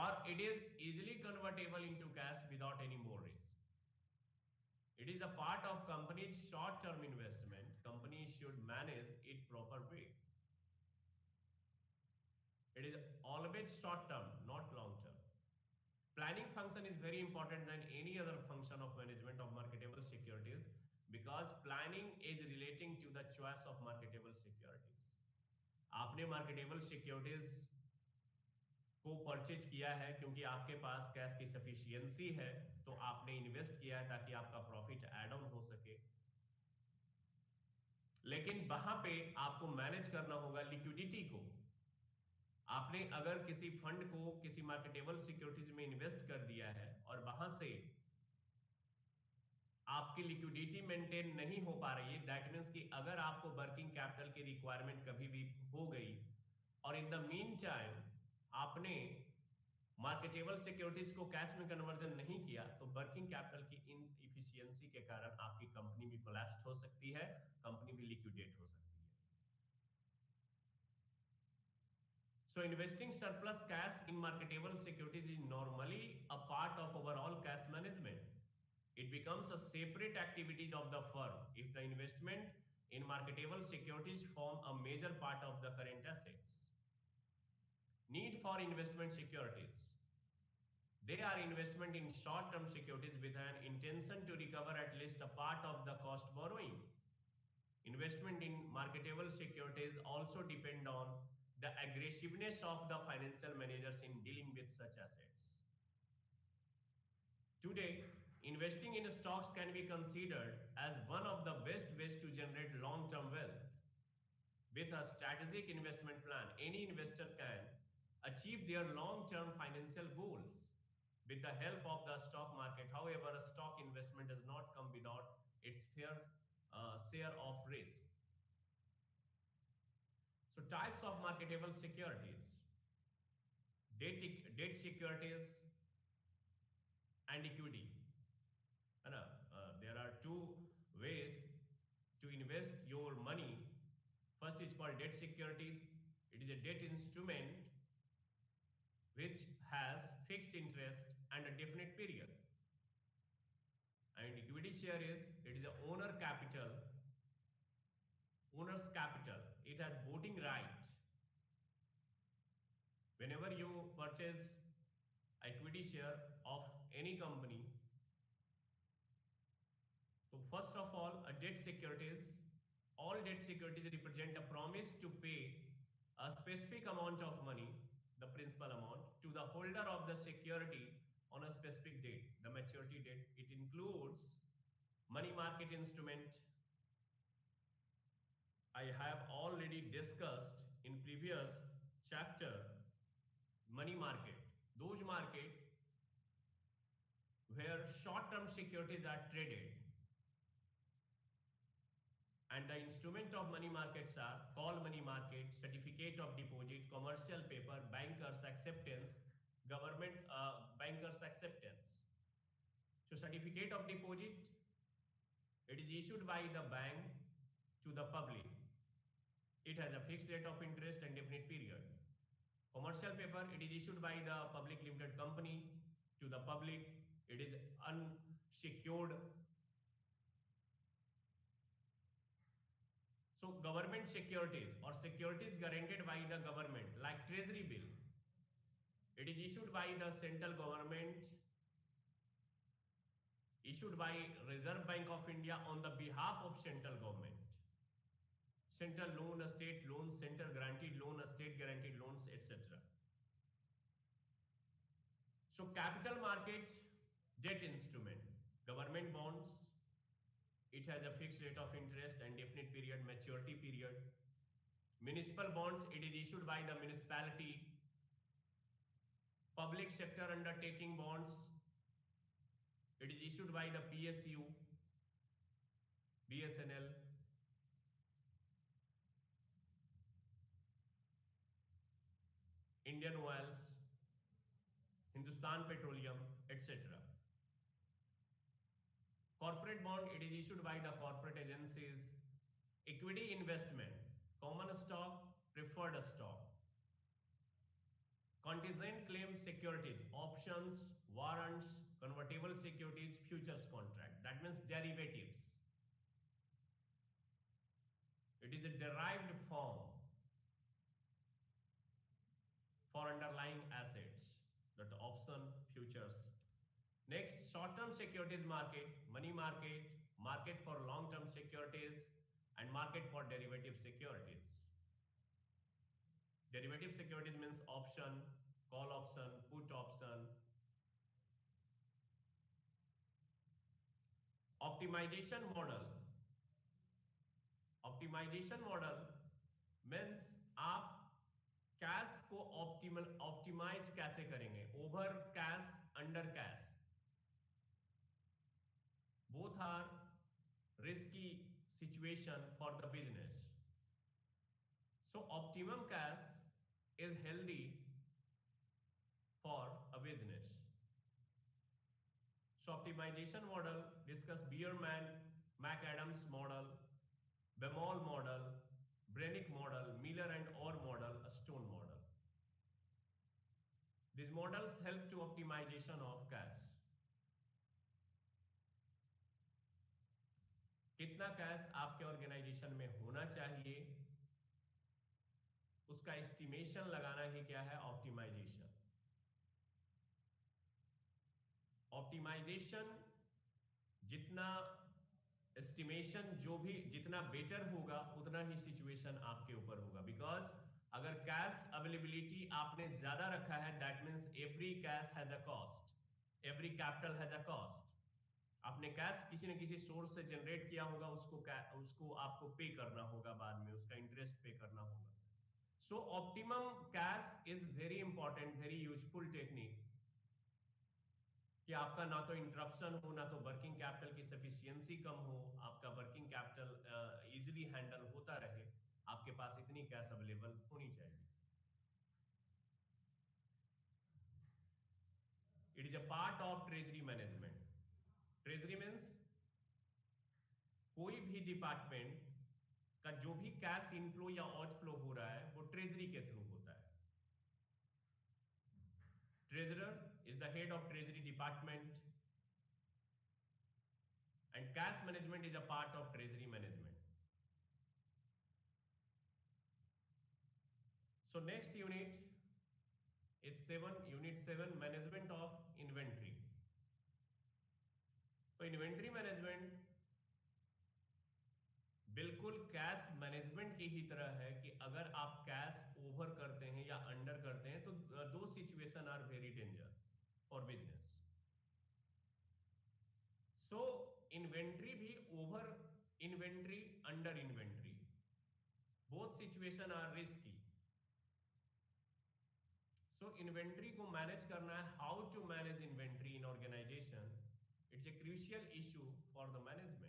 Speaker 2: or it is easily convertible into cash without any more risk. It is a part of company's short-term investment. Companies should manage it proper way. It is always short-term, not long-term. Planning function is very important than any other function of management of marketable securities because planning is relating to the choice of marketable securities. आपने marketable securities को purchase किया है क्योंकि आपके पास cash की sufficiency है, तो आपने इन्वेस्ट किया है ताकि आपका प्रॉफिट ऐड ऑन हो सके। लेकिन वहां पे आपको मैनेज करना होगा लिक्विडिटी को। आपने अगर किसी फंड को किसी मार्केटेबल सिक्योरिटीज में इन्वेस्ट कर दिया है और वहां से आपकी लिक्विडिटी मेंटेन नहीं हो पा रही है, दैट मींस कि अगर आपको वर्किंग कैपिटल की रिक्वायरमेंट कभी भी हो गई और इन द मीन टाइम आपने मार्केटेबल सिक्योरिटीज को कैश में कन्वर्जन नहीं किया, तो वर्किंग कैपिटल की इनएफिशिएंसी के कारण आपकी कंपनी भी कोलैप्स हो सकती है, कंपनी भी लिक्विडेट हो सकती है। So investing surplus cash in marketable securities is normally a part of overall cash management. It becomes a separate activity of the firm if the investment in marketable securities form a major part of the current assets. Need for investment securities. They are investment in short-term securities with an intention to recover at least a part of the cost borrowing. Investment in marketable securities also depend on the aggressiveness of the financial managers in dealing with such assets. Today, investing in stocks can be considered as one of the best ways to generate long-term wealth. With a strategic investment plan, any investor can achieve their long-term financial goals with the help of the stock market. However, a stock investment does not come without its fair share of risk. So types of marketable securities, debt securities and equity. There are two ways to invest your money. First is called debt securities. It is a debt instrument which has fixed interest and a definite period. And equity share is, it is a owner's capital. It has voting right. Whenever you purchase equity share of any company, so first of all, a debt securities, all debt securities represent a promise to pay a specific amount of money, the principal amount, to the holder of the security on a specific date, the maturity date. It includes money market instrument. I have already discussed in previous chapter money market, those market where short-term securities are traded, and the instrument of money markets are call money market, certificate of deposit, commercial paper, bankers acceptance, government bankers acceptance. So certificate of deposit, it is issued by the bank to the public. It has a fixed rate of interest and definite period. Commercial paper, it is issued by the public limited company to the public. It is unsecured. So government securities or securities guaranteed by the government, like treasury bill, it is issued by the central government, issued by Reserve Bank of India on the behalf of central government. Central loan, state loans, central guaranteed loan, state guaranteed loans, etc. So capital market debt instrument, government bonds, it has a fixed rate of interest and definite period, maturity period. Municipal bonds, it is issued by the municipality. Public sector undertaking bonds, it is issued by the PSU, BSNL. Indian Oils, Hindustan Petroleum, etc. Corporate bond, it is issued by the corporate agencies. Equity investment, common stock, preferred stock. Contingent claim securities, options, warrants, convertible securities, futures contract. That means derivatives. It is a derived form for underlying assets, that option, futures. Next, short-term securities market, money market, market for long-term securities, and market for derivative securities. Derivative securities means option, call option, put option. Optimization model. Optimization model means आप cash को optimise कैसे करेंगे, over cash, under cash, both are risky situation for the business. So optimum cash is healthy for a business. So optimization model discuss Bierman, McAdams model, Bemol model, Brennick model, Miller and Orr model, a Stone model. These models help to optimization of cash. कितना cash आपके organisation में होना चाहिए, उसका estimation लगाना ही क्या है, optimisation. Optimisation जितना एस्टिमेशन जो भी जितना बेटर होगा उतना ही सिचुएशन आपके ऊपर होगा. बिकॉज अगर कैश अवेलेबिलिटी आपने ज्यादा रखा है, that means every cash has a cost, every capital has a cost. आपने कैश किसी न किसी सोर्स से जनरेट किया होगा, उसको आपको पे करना होगा, बाद में उसका इंटरेस्ट पे करना होगा. So optimum cash is very important, very useful technique, कि आपका ना तो इंटरप्शन हो, ना तो वर्किंग कैपिटल की सफिशिएंसी कम हो, आपका वर्किंग कैपिटल इजीली हैंडल होता रहे, आपके पास इतनी कैश अवेलेबल होनी चाहिए. It is a part of treasury management. Treasury means कोई भी डिपार्टमेंट का जो भी कैश इनफ्लो या आउटफ्लो हो रहा है वो ट्रेजरी के थ्रू होता है. Treasurer is the head of treasury department and cash management is a part of treasury management. So next unit is unit 7, management of inventory. तो इन्वेंट्री मैनेजमेंट बिल्कुल कैश मैनेजमेंट की ही तरह है कि अगर आप कैश ओवर करते हैं या अंडर करते हैं तो दो situation are very danger for business. So inventory भी over inventory, under inventory, both situation are risky. So inventory को मैनेज करना है. How to manage inventory in organisation, it's a crucial issue for the management.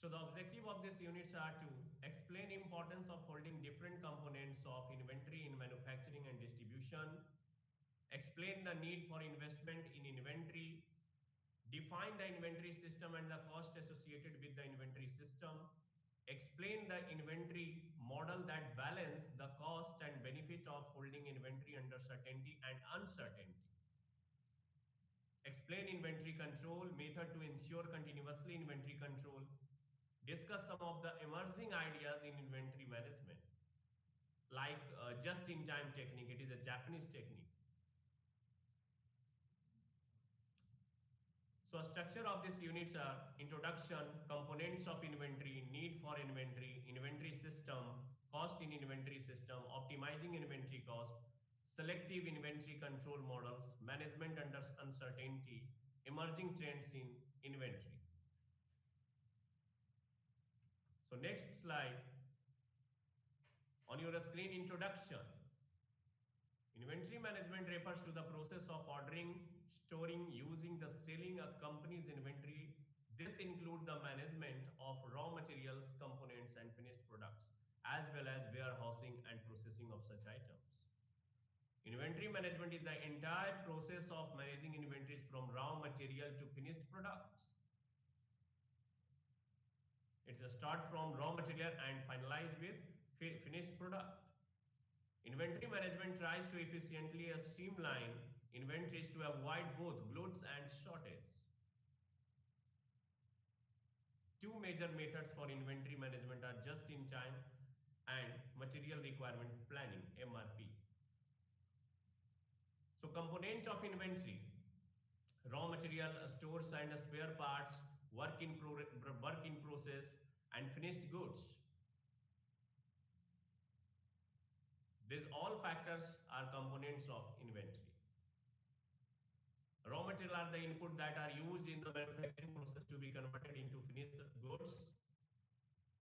Speaker 2: So the objective of these units are to explain importance of holding different components of inventory in manufacturing and distribution, explain the need for investment in inventory, define the inventory system and the cost associated with the inventory system, explain the inventory model that balance the cost and benefit of holding inventory under certainty and uncertainty, explain inventory control method to ensure continuously inventory control, discuss some of the emerging ideas in inventory management, like just-in-time technique. It is a Japanese technique. So structure of these units are introduction, components of inventory, need for inventory, inventory system, cost in inventory system, optimizing inventory cost, selective inventory control models, management under uncertainty, emerging trends in inventory. So next slide. On your screen, introduction. Inventory management refers to the process of ordering, storing, using, the selling a company's inventory. This includes the management of raw materials, components, and finished products, as well as warehousing and processing of such items. Inventory management is the entire process of managing inventories from raw material to finished products. It's a start from raw material and finalize with finished product. Inventory management tries to efficiently streamline inventories to avoid both gluts and shortage. Two major methods for inventory management are just-in-time and material requirement planning, MRP. So component of inventory, raw material, stores and spare parts, work in process, and finished goods. These all factors are components of inventory. Raw material are the input that are used in the manufacturing process to be converted into finished goods.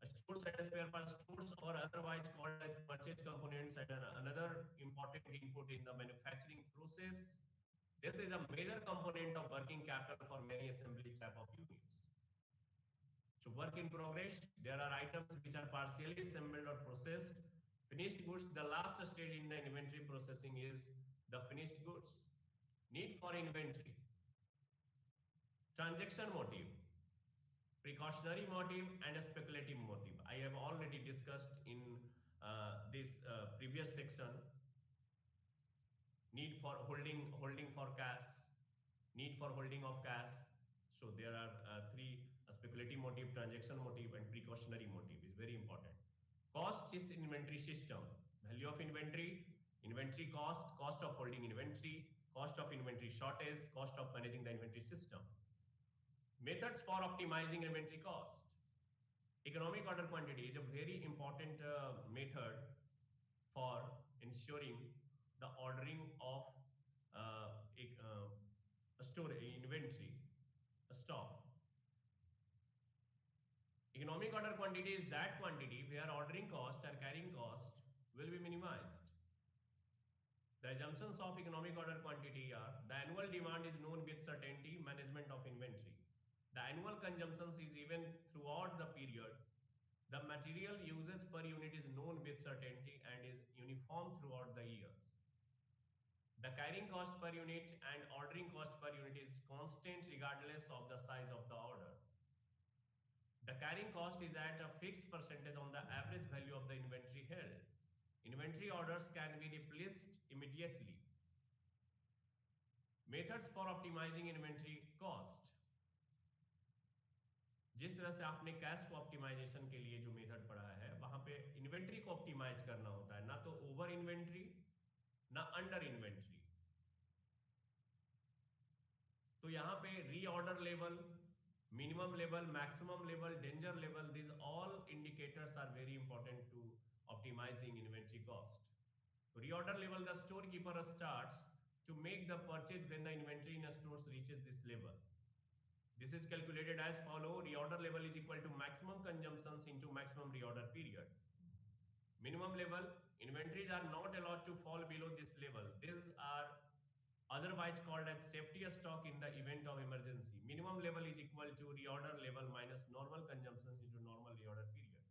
Speaker 2: Stores and spare parts, stores or otherwise called as purchase components, and another important input in the manufacturing process. This is a major component of working capital for many assembly type of units. So work in progress, there are items which are partially assembled or processed. Finished goods, the last stage in the inventory processing is the finished goods. Need for inventory. Transaction motive, precautionary motive, and a speculative motive. I have already discussed in this previous section. Need for holding for cash, need for holding of cash. So there are three: speculative motive, transaction motive, and precautionary motive is very important. Cost is inventory system, value of inventory, inventory cost, cost of holding inventory, cost of inventory shortage, cost of managing the inventory system. Methods for optimizing inventory cost. Economic order quantity is a very important method for ensuring the ordering of a store, inventory, a stock. Economic order quantity is that quantity where ordering cost and carrying cost will be minimized. The assumptions of economic order quantity are: the annual demand is known with certainty, management of inventory. The annual consumption is even throughout the period. The material usage per unit is known with certainty and is uniform throughout the year. The carrying cost per unit and ordering cost per unit is constant regardless of the size of the order. The carrying cost is at a fixed percentage on the average value of the inventory held. Inventory orders can be replaced immediately. Methods for optimizing inventory cost. जिस तरह से आपने cash को optimisation के लिए जो method पढ़ा है, वहां पे इन्वेंट्री को ऑप्टिमाइज करना होता है, ना तो ओवर इन्वेंट्री ना अंडर इन्वेंट्री. तो यहां पे reorder level, minimum level, maximum level, danger level, these all indicators are very important to optimizing inventory cost. Reorder level, the storekeeper starts to make the purchase when the inventory in a stores reaches this level. This is calculated as follow. Reorder level is equal to maximum consumptions into maximum reorder period. Minimum level, inventories are not allowed to fall below this level. These are otherwise called as safety stock in the event of emergency. Minimum level is equal to reorder level minus normal consumptions into normal reorder period.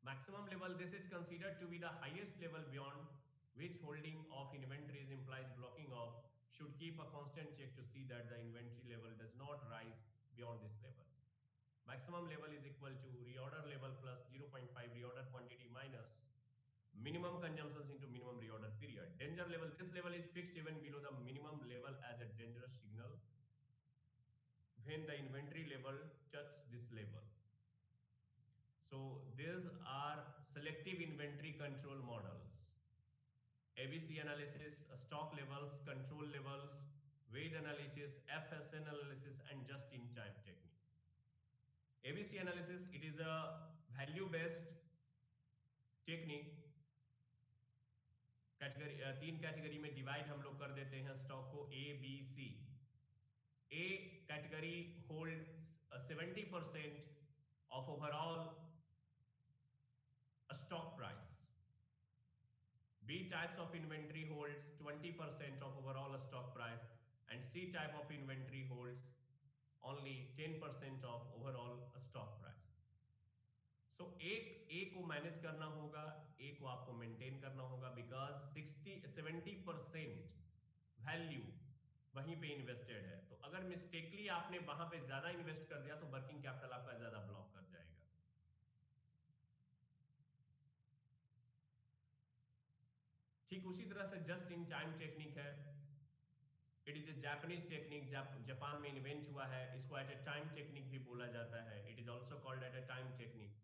Speaker 2: Maximum level, this is considered to be the highest level beyond which holding of inventories implies blocking off should keep a constant check to see that the inventory level does not rise beyond this level. Maximum level is equal to reorder level plus 0.5 reorder quantity minus minimum consumptions into minimum reorder period. Danger level, this level is fixed even below the minimum level as a dangerous signal when the inventory level touches this level. So these are selective inventory control models. ABC analysis, stock levels, control levels, weight analysis, FSN analysis, and just-in-time technique. ABC analysis, it is a value-based technique category तीन category में divide हम लोग कर देते हैं stock को A B C A category hold 70% of overall stock price B types of inventory holds 20% of overall stock price and C type of inventory holds only 10% of overall stock price. सो ए को manage करना होगा, ए को आपको maintain करना होगा because 70% value वहीं पे invested है. तो अगर मिस्टेकली आपने वहां पे ज्यादा इन्वेस्ट कर दिया तो वर्किंग कैपिटल आपका ज्यादा ब्लॉक कर जाएगा. ठीक उसी तरह से जस्ट इन टाइम टेक्निक है. It is a Japanese technique, Japan में इन्वेंट हुआ है. इसको एट ए टाइम टेक्निक भी बोला जाता है. It is also called eight A time technique.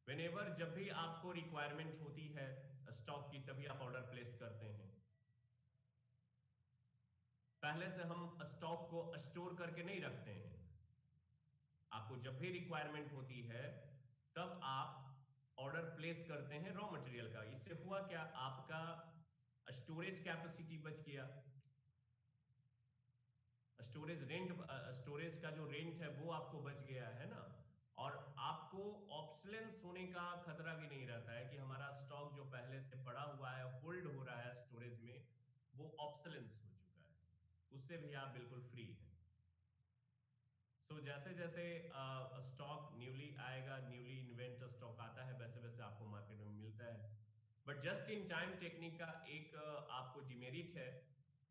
Speaker 2: Whenever जब भी आपको रिक्वायरमेंट होती है स्टॉक की तभी आप ऑर्डर प्लेस करते हैं. पहले से हम स्टॉक को स्टोर करके नहीं रखते हैं. आपको जब भी रिक्वायरमेंट होती है तब आप ऑर्डर प्लेस करते हैं रॉ मटेरियल का. इससे हुआ क्या, आपका स्टोरेज कैपेसिटी बच गया. स्टोरेज का जो रेंट है वो आपको बच गया है ना. और आपको ऑब्सोलेंस होने का खतरा भी नहीं रहता है कि हमारा स्टॉक जो पहले से पड़ा हुआ है होल्ड हो रहा है स्टोरेज में वो ऑब्सोलेंस हो चुका है. उससे भी आप बिल्कुल फ्री हैं. सो जैसे जैसे स्टॉक न्यूली आएगा, न्यूली इन्वेंट स्टॉक आता है, वैसे वैसे आपको मार्केट में मिलता है. But just in time technique का एक आपको डिमेरिट है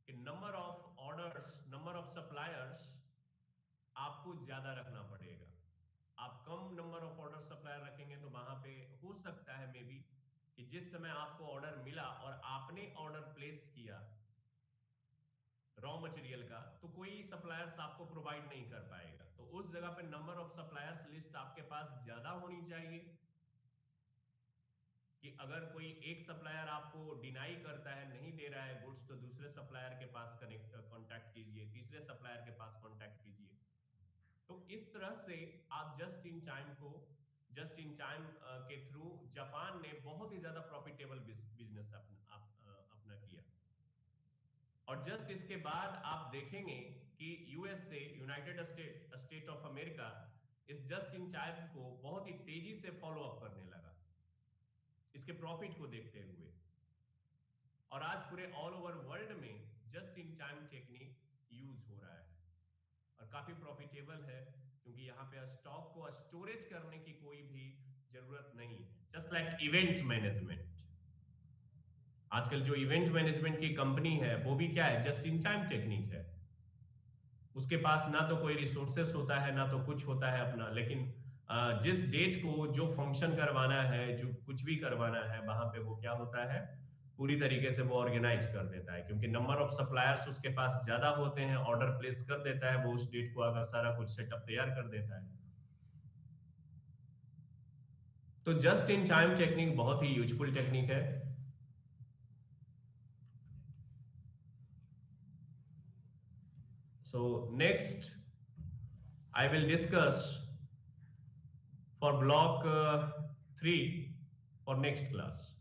Speaker 2: कि number of orders, number of suppliers आपको ज्यादा रखना पड़ेगा. आप कम नंबर ऑफ ऑर्डर सप्लायर रखेंगे तो वहां पे हो सकता है मे बी कि जिस समय आपको ऑर्डर मिला और आपने ऑर्डर प्लेस किया रॉ मटेरियल का तो कोई सप्लायर्स आपको प्रोवाइड नहीं कर पाएगा. तो उस जगह पे नंबर ऑफ सप्लायर्स लिस्ट आपके पास ज्यादा होनी चाहिए कि अगर कोई एक सप्लायर आपको डिनाई करता है, नहीं दे रहा है गुड्स, तो दूसरे सप्लायर के पास कांटेक्ट कीजिए, तीसरे सप्लायर के पास कांटेक्ट कीजिए. तो इस तरह से आप जस्ट इन टाइम के थ्रू जापान ने बहुत ही ज्यादा प्रॉफिटेबल बिजनेस अपना किया. और जस्ट इसके बाद आप देखेंगे कि USA, United state of America, इस जस्ट इन टाइम को बहुत ही तेजी से फॉलो अप करने लगा इसके प्रॉफिट को देखते हुए. और आज पूरे ऑल ओवर वर्ल्ड में just in time technique use हो रहा है और काफी प्रॉफिटेबल है क्योंकि यहाँ पे स्टॉक को स्टोरेज करने की कोई भी जरूरत नहीं है. जस्ट लाइक इवेंट मैनेजमेंट, आजकल जो इवेंट मैनेजमेंट की कंपनी है वो भी क्या है, जस्ट इन टाइम टेक्निक है. उसके पास ना तो कोई रिसोर्सेस होता है ना तो कुछ होता है अपना, लेकिन जिस डेट को जो फंक्शन करवाना है, जो कुछ भी करवाना है, वहां पे वो क्या होता है, पूरी तरीके से वो ऑर्गेनाइज कर देता है. क्योंकि नंबर ऑफ सप्लायर्स उसके पास ज्यादा होते हैं, ऑर्डर प्लेस कर देता है वो उस डेट को, अगर सारा कुछ सेटअप तैयार कर देता है. तो जस्ट इन टाइम टेक्निक बहुत ही यूजफुल टेक्निक है. So next I will discuss for block 3 for next class.